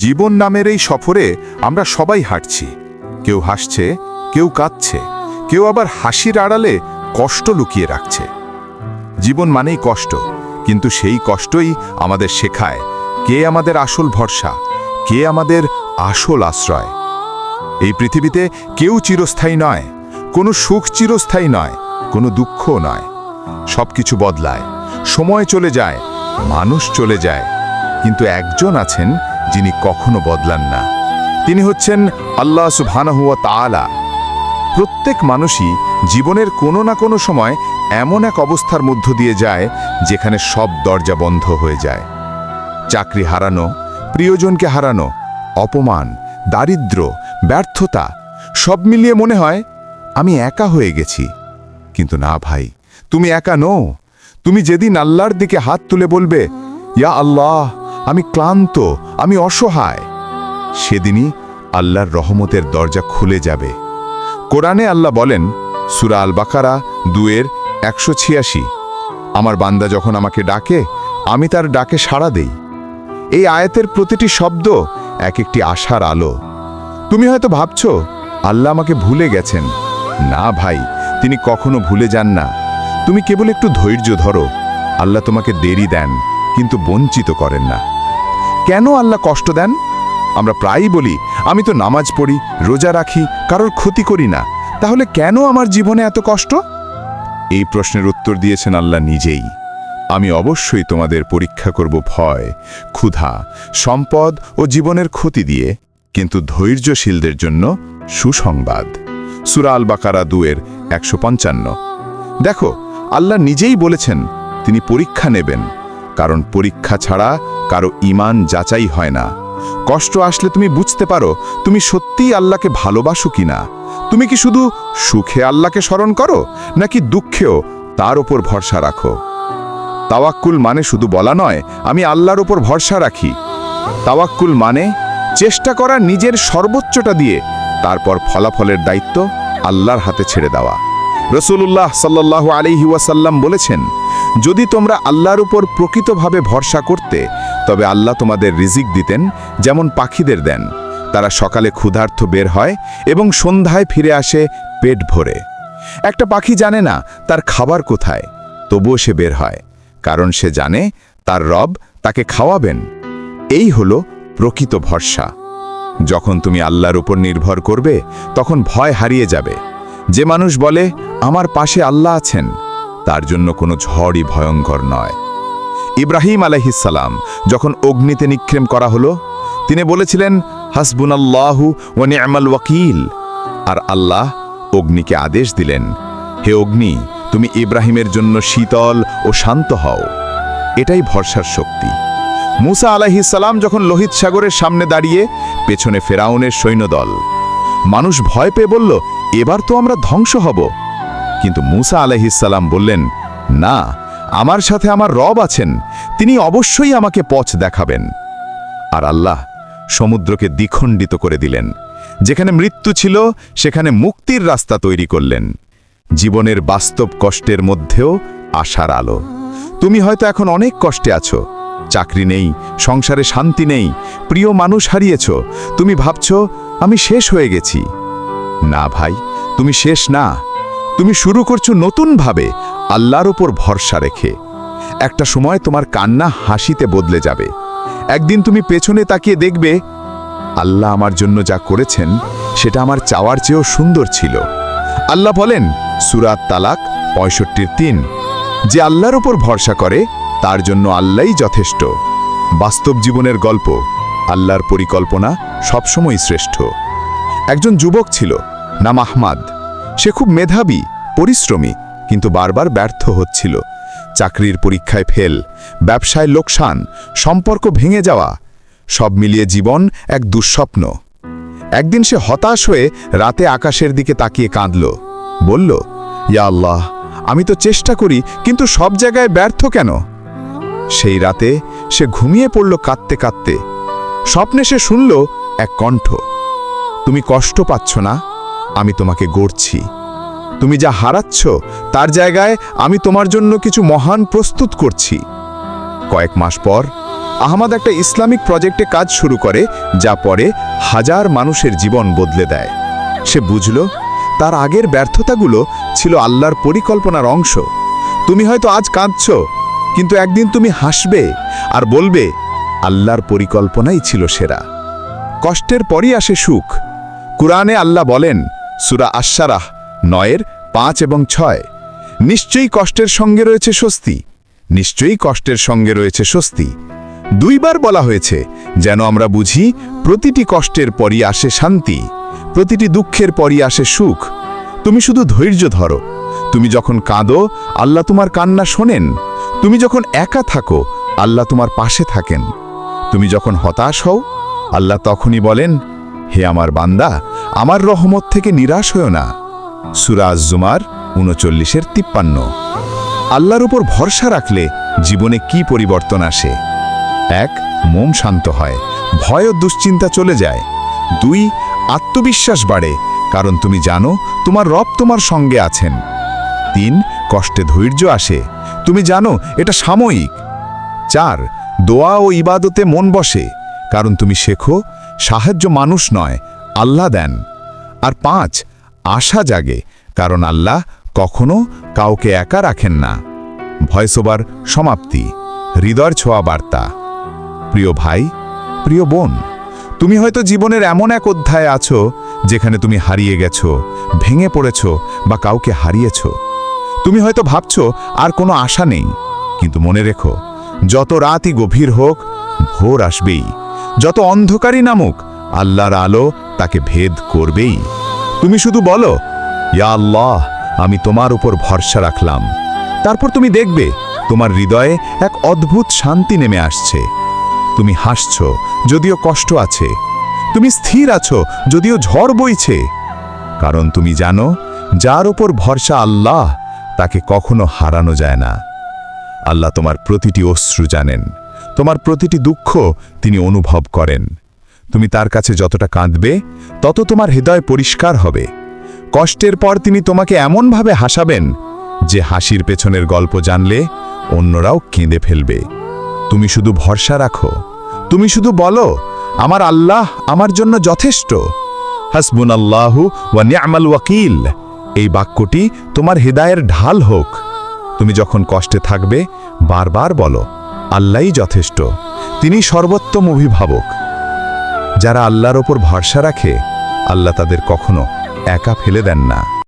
জীবন নামের এই সফরে আমরা সবাই হাঁটছি। কেউ হাসছে, কেউ কাঁদছে, কেউ আবার হাসির আড়ালে কষ্ট লুকিয়ে রাখছে। জীবন মানেই কষ্ট, কিন্তু সেই কষ্টই আমাদের শেখায় কে আমাদের আসল ভরসা, কে আমাদের আসল আশ্রয়। এই পৃথিবীতে কেউ চিরস্থায়ী নয়, কোনো সুখ চিরস্থায়ী নয়, কোনো দুঃখও নয়। সবকিছু বদলায়, সময় চলে যায়, মানুষ চলে যায়, কিন্তু একজন আছেন যিনি কখনো বদলান না। তিনি হচ্ছেন আল্লাহ সুবহানাহু ওয়া তাআলা। প্রত্যেক মানুষই জীবনের কোনো না কোনো সময় এমন এক অবস্থার মধ্য দিয়ে যায় যেখানে সব দরজা বন্ধ হয়ে যায়। চাকরি হারানো, প্রিয়জনকে হারানো, অপমান, দারিদ্র্য, ব্যর্থতা, সব মিলিয়ে মনে হয় আমি একা হয়ে গেছি। কিন্তু না ভাই, তুমি একা নও। তুমি যেদিন আল্লাহর দিকে হাত তুলে বলবে, ইয়া আল্লাহ, আমি ক্লান্ত, আমি অসহায়, সেদিনই আল্লাহর রহমতের দরজা খুলে যাবে। কোরআনে আল্লাহ বলেন, সূরা আল বাকারা 2:186, আমার বান্দা যখন আমাকে ডাকে, আমি তার ডাকে সাড়া দেই। এই আয়াতের প্রতিটি শব্দ এক একটি আশার আলো। তুমি হয়তো ভাবছো আল্লাহ আমাকে ভুলে গেছেন। না ভাই, তিনি কখনো ভুলে যান না। তুমি কেবল একটু ধৈর্য ধরো। আল্লাহ তোমাকে দেরি দেন, কিন্তু বঞ্চিত করেন না। কেন আল্লাহ কষ্ট দেন? আমরা প্রায়ই বলি, আমি তো নামাজ পড়ি, রোজা রাখি, কারোর ক্ষতি করি না, তাহলে কেন আমার জীবনে এত কষ্ট? এই প্রশ্নের উত্তর দিয়েছেন আল্লাহ নিজেই। আমি অবশ্যই তোমাদের পরীক্ষা করব ভয়, ক্ষুধা, সম্পদ ও জীবনের ক্ষতি দিয়ে, কিন্তু ধৈর্যশীলদের জন্য সুসংবাদ। সূরা আল বাকারা 2:155। দেখো, আল্লাহ নিজেই বলেছেন তিনি পরীক্ষা নেবেন, কারণ পরীক্ষা ছাড়া কারো ঈমান যাচাই হয় না। কষ্ট আসলে তুমি বুঝতে পারো তুমি সত্যিই আল্লাহকে ভালোবাসো কিনা। তুমি কি শুধু সুখে আল্লাহকে স্মরণ করো, নাকি দুঃখেও তার উপর ভরসা রাখো? তাওয়াক্কুল মানে শুধু বলা নয়, আমি আল্লাহর উপর ভরসা রাখি। তাওয়াক্কুল মানে চেষ্টা করা নিজের সর্বোচ্চটা দিয়ে, তারপর ফলাফলের দায়িত্ব আল্লাহর হাতে ছেড়ে দেওয়া। রাসূলুল্লাহ সাল্লাল্লাহু আলাইহি ওয়াসাল্লাম বলেছেন, যদি তোমরা আল্লাহর উপর প্রকৃতভাবে ভরসা করতে, তবে আল্লাহ তোমাদের রিজিক দিতেন যেমন পাখিদের দেন। তারা সকালে ক্ষুধার্ত বের হয় এবং সন্ধ্যায় ফিরে আসে পেট ভরে। একটা পাখি জানে না তার খাবার কোথায়, তবুও সে বের হয়, কারণ সে জানে তার রব তাকে খাওয়াবেন। এই হলো প্রকৃত ভরসা। যখন তুমি আল্লাহর উপর নির্ভর করবে, তখন ভয় হারিয়ে যাবে। যে মানুষ বলে আমার পাশে আল্লাহ আছেন, তার জন্য কোনো ঝড়ই ভয়ঙ্কর নয়। ইব্রাহিম আলাইহিস সালাম যখন অগ্নিতে নিক্ষেপ করা হলো, তিনি বলেছিলেন, হাসবুনাল্লাহু ওয়া নি'মাল ওয়াকিল। আর আল্লাহ অগ্নিকে আদেশ দিলেন, হে অগ্নি, তুমি ইব্রাহিমের জন্য শীতল ও শান্ত হও। এটাই ভরসার শক্তি। মুসা আলাইহিস সালাম যখন লোহিত সাগরের সামনে দাঁড়িয়ে, পেছনে ফেরাউনের সৈন্যদল, মানুষ ভয় পেয়ে বলল, এবার তো আমরা ধ্বংস হব। কিন্তু মুসা আলাইহিস সালাম বললেন, না, আমার সাথে আমার রব আছেন, তিনি অবশ্যই আমাকে পথ দেখাবেন। আর আল্লাহ সমুদ্রকে দ্বিখণ্ডিত করে দিলেন। যেখানে মৃত্যু ছিল, সেখানে মুক্তির রাস্তা তৈরি করলেন। জীবনের বাস্তব কষ্টের মধ্যেও আশার আলো। তুমি হয়তো এখন অনেক কষ্টে আছো। চাকরি নেই, সংসারে শান্তি নেই, প্রিয় মানুষ হারিয়েছ। তুমি ভাবছো আমি শেষ হয়ে গেছি। না ভাই, তুমি শেষ না। তুমি শুরু করছো নতুনভাবে, আল্লাহর উপর ভরসা রেখে। একটা সময় তোমার কান্না হাসিতে বদলে যাবে। একদিন তুমি পেছনে তাকিয়ে দেখবে, আল্লাহ আমার জন্য যা করেছেন সেটা আমার চাওয়ার চেয়েও সুন্দর ছিল। আল্লাহ বলেন, সূরা তালাক 65:3, যে আল্লাহর উপর ভরসা করে তার জন্য আল্লাহই যথেষ্ট। বাস্তব জীবনের গল্প, আল্লাহর পরিকল্পনা সবসময় শ্রেষ্ঠ। একজন যুবক ছিল, নাম আহমাদ। সে খুব মেধাবী, পরিশ্রমী, কিন্তু বারবার ব্যর্থ হচ্ছিল। চাকরির পরীক্ষায় ফেল, ব্যবসায় লোকসান, সম্পর্ক ভেঙে যাওয়া, সব মিলিয়ে জীবন এক দুঃস্বপ্ন। একদিন সে হতাশ হয়ে রাতে আকাশের দিকে তাকিয়ে কাঁদল। বলল, ইয়া আল্লাহ, আমি তো চেষ্টা করি, কিন্তু সব জায়গায় ব্যর্থ কেন? সেই রাতে সে ঘুমিয়ে পড়ল কাঁদতে কাঁদতে। স্বপ্নে সে শুনল এক কণ্ঠ, তুমি কষ্ট পাচ্ছ না, আমি তোমাকে গড়ছি। তুমি যা হারাচ্ছ তার জায়গায় আমি তোমার জন্য কিছু মহান প্রস্তুত করছি। কয়েক মাস পর আহমদ একটা ইসলামিক প্রজেক্টে কাজ শুরু করে, যা পরে হাজার মানুষের জীবন বদলে দেয়। সে বুঝল তার আগের ব্যর্থতাগুলো ছিল আল্লাহর পরিকল্পনার অংশ। তুমি হয়তো আজ কাঁদছ, কিন্তু একদিন তুমি হাসবে আর বলবে, আল্লাহর পরিকল্পনাই ছিল সেরা। কষ্টের পরই আসে সুখ। কুরআনে আল্লাহ বলেন, সূরা আশ-শারাহ 9:5 এবং 6, নিশ্চয়ই কষ্টের সঙ্গে রয়েছে স্বস্তি, নিশ্চয়ই কষ্টের সঙ্গে রয়েছে স্বস্তি। দুইবার বলা হয়েছে যেন আমরা বুঝি প্রতিটি কষ্টের পরই আসে শান্তি, প্রতিটি দুঃখের পরই আসে সুখ। তুমি শুধু ধৈর্য ধরো। তুমি যখন কাঁদো, আল্লাহ তোমার কান্না শোনেন। তুমি যখন একা থাকো, আল্লাহ তোমার পাশে থাকেন। তুমি যখন হতাশ হও, আল্লাহ তখনই বলেন, হে আমার বান্দা, আমার রহমত থেকে নিরাশ হও না। সূরা আজ-জুমার 39:53। আল্লাহর উপর ভরসা রাখলে জীবনে কি পরিবর্তন আসে? 1. মন শান্ত হয়, ভয় ও দুশ্চিন্তা চলে যায়। 2. আত্মবিশ্বাস বাড়ে, কারণ তুমি জানো তোমার রব তোমার সঙ্গে আছেন। 3. কষ্টে ধৈর্য আসে, তুমি জানো এটা সাময়িক। 4. দোয়া ও ইবাদতে মন বসে, কারণ তুমি শেখো সাহায্য মানুষ নয়, আল্লাহ দেন। আর 5. আশা জাগে, কারণ আল্লাহ কখনো কাউকে একা রাখেন না। ভয়েস ওভার সমাপ্তি। হৃদয়ের ছোঁয়া বার্তা। প্রিয় ভাই, প্রিয় বোন, তুমি হয়তো জীবনের এমন এক অধ্যায়ে আছো যেখানে তুমি হারিয়ে গেছো, ভেঙে পড়েছো বা কাউকে হারিয়েছো। তুমি হয়তো ভাবছো আর কোনো আশা নেই, কিন্তু মনে রেখো, যত রাতই গভীর হোক, ভোর আসবেই। যত অন্ধকারই নামুক, আল্লাহর আলো তাকে ভেদ করবেই। তুমি শুধু বলো, ইয়া আল্লাহ, আমি তোমার উপর ভরসা রাখলাম। তারপর তুমি দেখবে তোমার হৃদয়ে এক অদ্ভুত শান্তি নেমে আসছে। তুমি হাসছো যদিও কষ্ট আছে, তুমি স্থির আছো যদিও ঝড় বইছে, কারণ তুমি জানো যার উপর ভরসা আল্লাহ, তাকে কখনো হারানো যায় না। আল্লাহ তোমার প্রতিটি অশ্রু জানেন, তোমার প্রতিটি দুঃখ তিনি অনুভব করেন। তুমি তার কাছে যতটা কাঁদবে, তত তোমার হৃদয় পরিষ্কার হবে। কষ্টের পর তিনি তোমাকে এমনভাবে হাসাবেন যে হাসির পেছনের গল্প জানলে অন্যরাও কেঁদে ফেলবে। তুমি শুধু ভরসা রাখো, তুমি শুধু বলো, আমার আল্লাহ আমার জন্য যথেষ্ট। হাসবুনাল্লাহু ওয়া নি'মাল ওয়াকিল। এই বাক্যটি তোমার হৃদয়ের ঢাল হোক। তুমি যখন কষ্টে থাকবে, বারবার বলো, আল্লাহই যথেষ্ট, তিনি সর্বোত্তম অভিভাবক। যারা আল্লাহর ওপর ভরসা রাখে, আল্লাহ তাদের কখনো একা ফেলে দেন না।